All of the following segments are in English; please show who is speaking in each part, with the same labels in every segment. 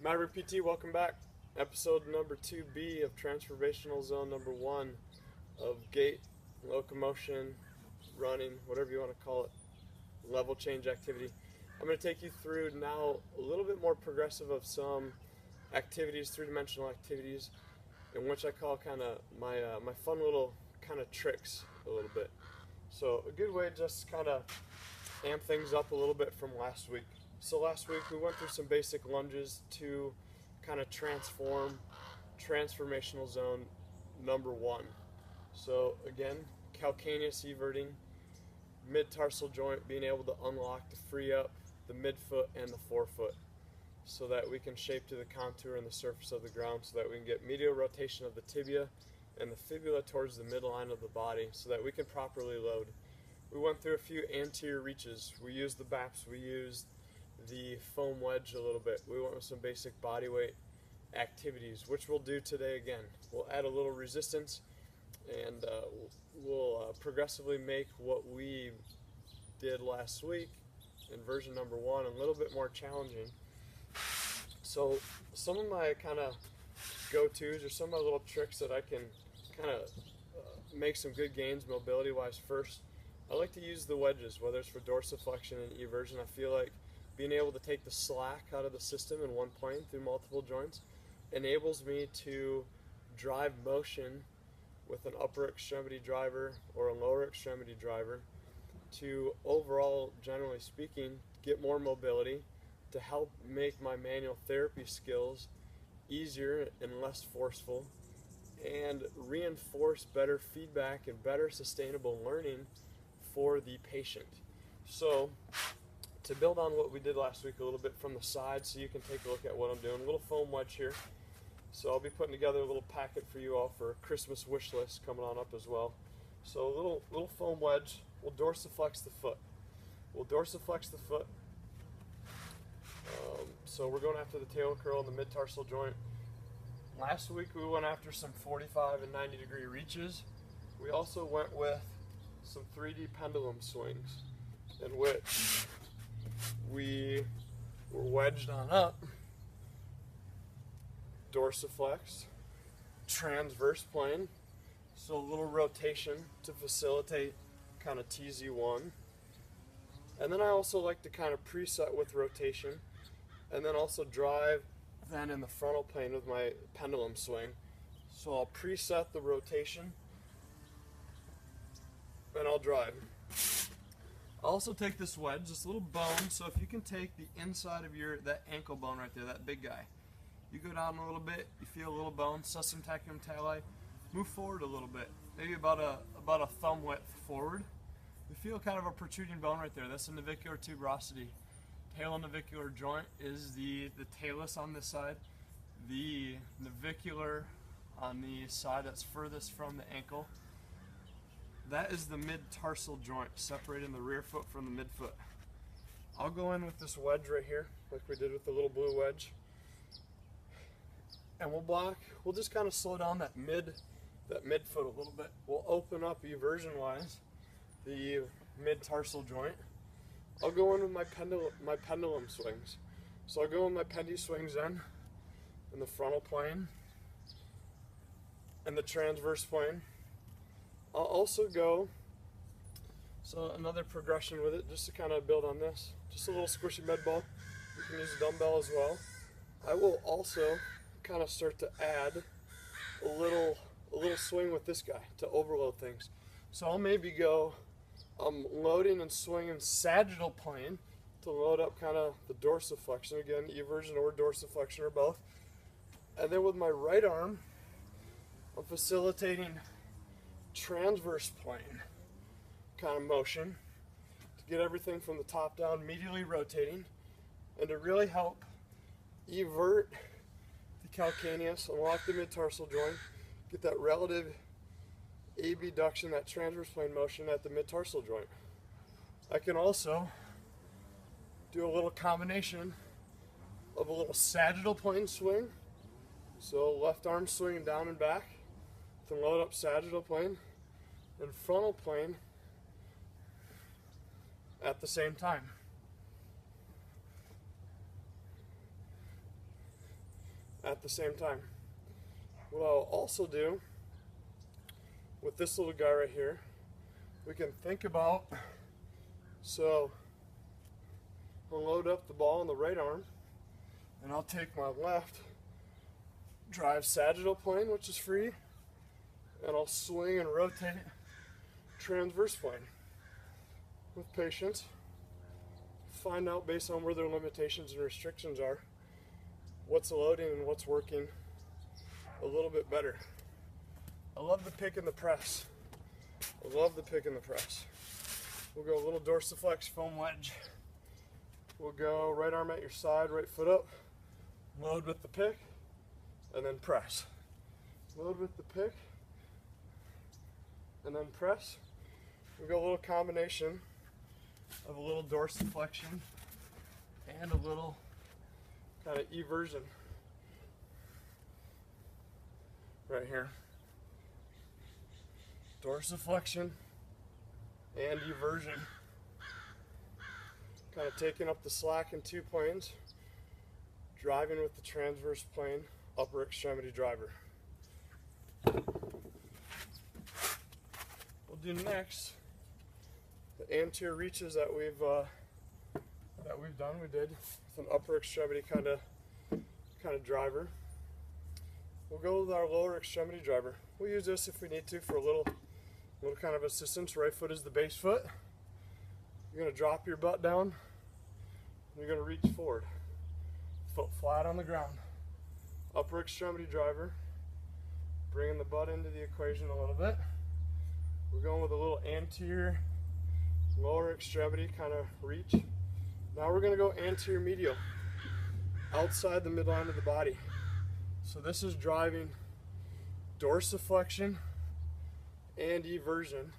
Speaker 1: Maverick PT, welcome back. Episode number 2B of Transformational Zone number 1 of gait, locomotion, running, whatever you want to call it, level change activity. I'm going to take you through now a little bit more progressive of some activities, three-dimensional activities, in which I call kind of my fun little kind of tricks a little bit. So a good way to just kind of amp things up a little bit from last week. So last week we went through some basic lunges to kind of transform Transformational Zone number 1. So again, calcaneus everting, mid-tarsal joint being able to unlock to free up the midfoot and the forefoot so that we can shape to the contour and the surface of the ground so that we can get medial rotation of the tibia and the fibula towards the midline of the body so that we can properly load. We went through a few anterior reaches. We used the BAPS, we used the foam wedge a little bit. We went with some basic body weight activities, which we'll do today again. We'll add a little resistance and we'll progressively make what we did last week in version number 1 a little bit more challenging. So some of my kind of go-tos or some of my little tricks that I can kind of make some good gains mobility wise first, I like to use the wedges, whether it's for dorsiflexion and eversion. I feel like being able to take the slack out of the system in one plane through multiple joints enables me to drive motion with an upper extremity driver or a lower extremity driver to overall, generally speaking, get more mobility to help make my manual therapy skills easier and less forceful and reinforce better feedback and better sustainable learning for the patient. So to build on what we did last week a little bit from the side so you can take a look at what I'm doing, a little foam wedge here. So I'll be putting together a little packet for you all for a Christmas wish list coming on up as well. So a little foam wedge, we'll dorsiflex the foot. We'll dorsiflex the foot. So we're going after the tail curl and the mid-tarsal joint. Last week we went after some 45 and 90 degree reaches. We also went with some 3D pendulum swings in which we were wedged on up, dorsiflex, transverse plane, so a little rotation to facilitate kind of TZ1. And then I also like to kind of preset with rotation and then also drive then in the frontal plane with my pendulum swing. So I'll preset the rotation and I'll drive. I'll also take this wedge, this little bone, so if you can take the inside of that ankle bone right there, that big guy, you go down a little bit, you feel a little bone, subsentaculum tali, move forward a little bit, maybe about a thumb width forward. You feel kind of a protruding bone right there. That's the navicular tuberosity. Talonavicular joint is the talus on this side. The navicular on the side that's furthest from the ankle. That is the mid-tarsal joint, separating the rear foot from the midfoot. I'll go in with this wedge right here, like we did with the little blue wedge. And we'll just kind of slow down that midfoot a little bit. We'll open up eversion-wise the mid-tarsal joint. I'll go in with my pendulum swings. So I'll go in my pendy swings in the frontal plane and the transverse plane. I'll also go, so another progression with it, just to kind of build on this, just a little squishy med ball. You can use a dumbbell as well. I will also kind of start to add a little swing with this guy to overload things. So I'll maybe go loading and swinging sagittal plane to load up kind of the dorsiflexion, again, eversion or dorsiflexion or both. And then with my right arm, I'm facilitating transverse plane kind of motion to get everything from the top down, medially rotating, and to really help evert the calcaneus, unlock the mid-tarsal joint, get that relative abduction, that transverse plane motion at the mid-tarsal joint. I can also do a little combination of a little sagittal plane swing, so left arm swinging down and back to load up sagittal plane and frontal plane at the same time. at the same time. What I'll also do with this little guy right here, we can think about, so I'll load up the ball on the right arm, and I'll take my left, drive sagittal plane, which is free, and I'll swing and rotate transverse plane. With patience, find out based on where their limitations and restrictions are, what's loading and what's working a little bit better. I love the pick and the press. I love the pick and the press. We'll go a little dorsiflex foam wedge. We'll go right arm at your side, right foot up, load with the pick, and then press. Load with the pick, and then press. We'll go a little combination of a little dorsiflexion and a little kind of eversion right here. Dorsiflexion and eversion. Kind of taking up the slack in 2 planes, driving with the transverse plane, upper extremity driver. We'll do next the anterior reaches that we've done. We did with an upper extremity kind of driver. We'll go with our lower extremity driver. We'll use this if we need to for a little kind of assistance. Right foot is the base foot. You're going to drop your butt down, and you're going to reach forward. Foot flat on the ground. Upper extremity driver, bringing the butt into the equation a little bit. We're going with a little anterior, lower extremity kind of reach. Now we're going to go anterior medial, outside the midline of the body. So this is driving dorsiflexion and eversion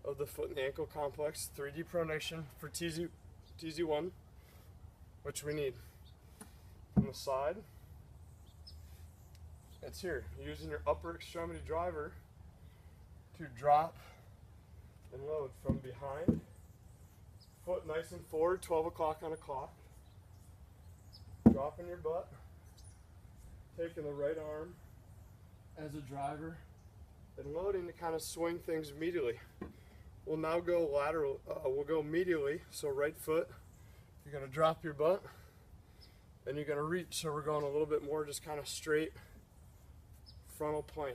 Speaker 1: of the foot and ankle complex, 3D pronation for TZ1, which we need. On the side, it's here. You're using your upper extremity driver to drop and load from behind. Foot nice and forward, 12 o'clock on a clock. Dropping your butt, taking the right arm as a driver, and loading to kind of swing things immediately. We'll now go lateral, we'll go medially, so right foot, you're going to drop your butt, and you're going to reach, so we're going a little bit more just kind of straight frontal plane.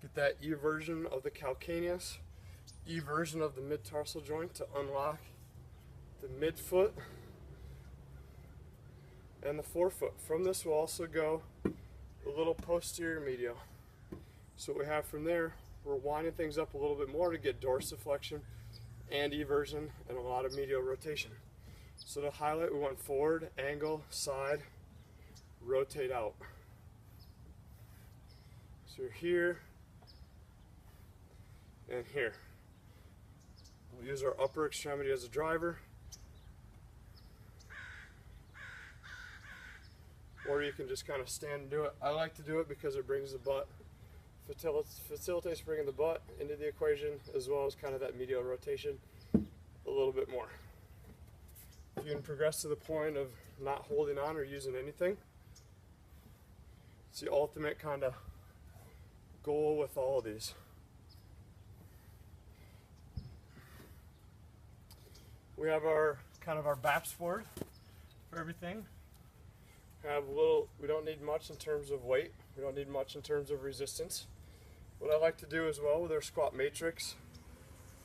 Speaker 1: Get that eversion of the calcaneus, eversion of the mid-tarsal joint to unlock the midfoot and the forefoot. From this we'll also go a little posterior medial. So what we have from there, we're winding things up a little bit more to get dorsiflexion and eversion and a lot of medial rotation. So to highlight, we went forward, angle, side, rotate out. So you're here and here. We'll use our upper extremity as a driver, or you can just kind of stand and do it. I like to do it because it brings the butt, facilitates bringing the butt into the equation, as well as kind of that medial rotation a little bit more. If you can progress to the point of not holding on or using anything, it's the ultimate kind of goal with all of these. We have our kind of our BAPS board for everything. We don't need much in terms of weight. We don't need much in terms of resistance. What I like to do as well with our squat matrix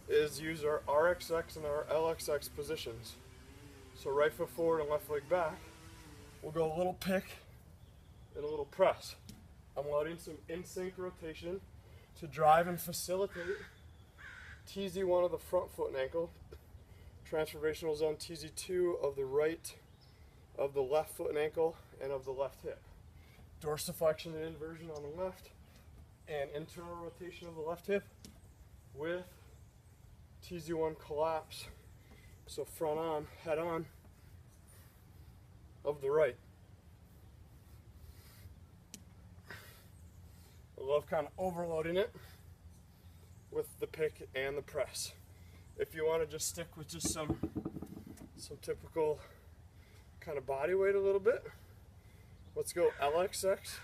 Speaker 1: is use our RXX and our LXX positions. So right foot forward and left leg back. We'll go a little pick and a little press. I'm loading some in-sync rotation to drive and facilitate TZ1 of the front foot and ankle, transformational zone TZ2 of the right, of the left foot and ankle, and of the left hip. Dorsiflexion and inversion on the left, and internal rotation of the left hip with TZ1 collapse. So front on, head on of the right. I love kind of overloading it with the pick and the press. If you want to just stick with just some typical kind of body weight a little bit, Let's go LXX.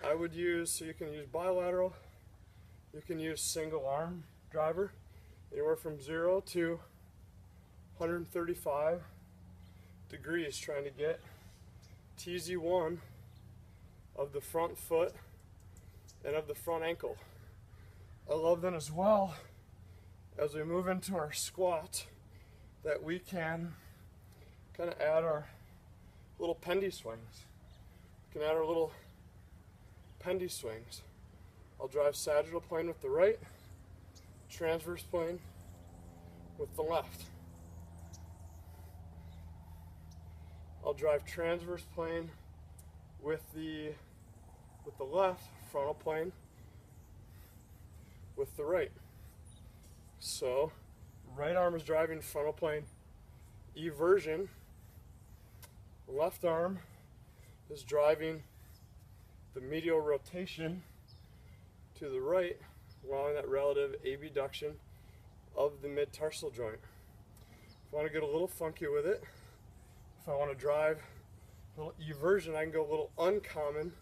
Speaker 1: I would use, so you can use bilateral, you can use single arm driver, anywhere from 0 to 135 degrees, trying to get TZ1 of the front foot and of the front ankle. I love then as well, as we move into our squat, that we can kind of add our little pendy swings. We can add our little pendy swings. I'll drive sagittal plane with the right, transverse plane with the left. I'll drive transverse plane with the left, frontal plane with the right. So right arm is driving frontal plane, eversion. Left arm is driving the medial rotation to the right, allowing that relative abduction of the mid-tarsal joint. If I want to get a little funky with it, if I want to drive a little eversion, I can go a little uncommon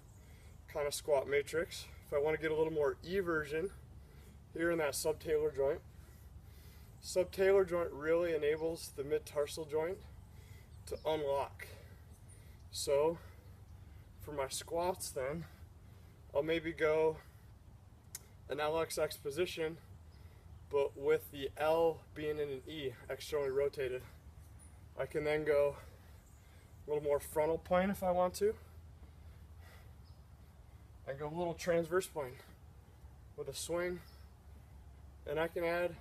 Speaker 1: kind of squat matrix. If I want to get a little more eversion here in that subtalar joint. Subtalar joint really enables the mid-tarsal joint to unlock. So for my squats then, I'll maybe go an LXX position, but with the L being in an E, externally rotated. I can then go a little more frontal plane if I want to. I go a little transverse plane with a swing, and I can add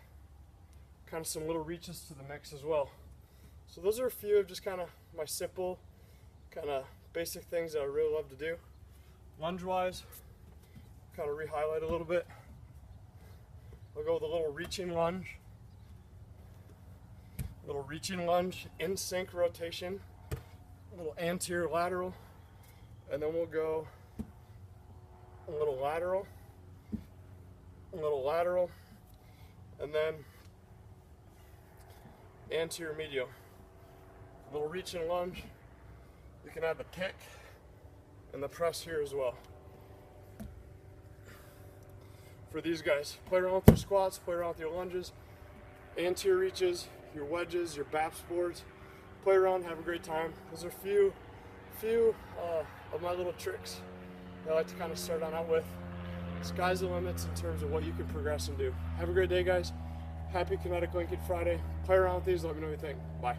Speaker 1: kind of some little reaches to the mix as well. So those are a few of just kind of my simple, kind of basic things that I really love to do. Lunge-wise, kind of re-highlight a little bit. I'll go with a little reaching lunge. A little reaching lunge, in sync rotation, a little anterior lateral, and then we'll go a little lateral, and then anterior medial. A little reaching lunge. You can add the pick and the press here as well. For these guys, play around with your squats, play around with your lunges, anterior reaches, your wedges, your BAPS boards. Play around, have a great time. Those are a few of my little tricks that I like to kind of start on out with. Sky's the limits in terms of what you can progress and do. Have a great day, guys. Happy Kinetic Lincoln Friday. Play around with these, let me know what you think. Bye.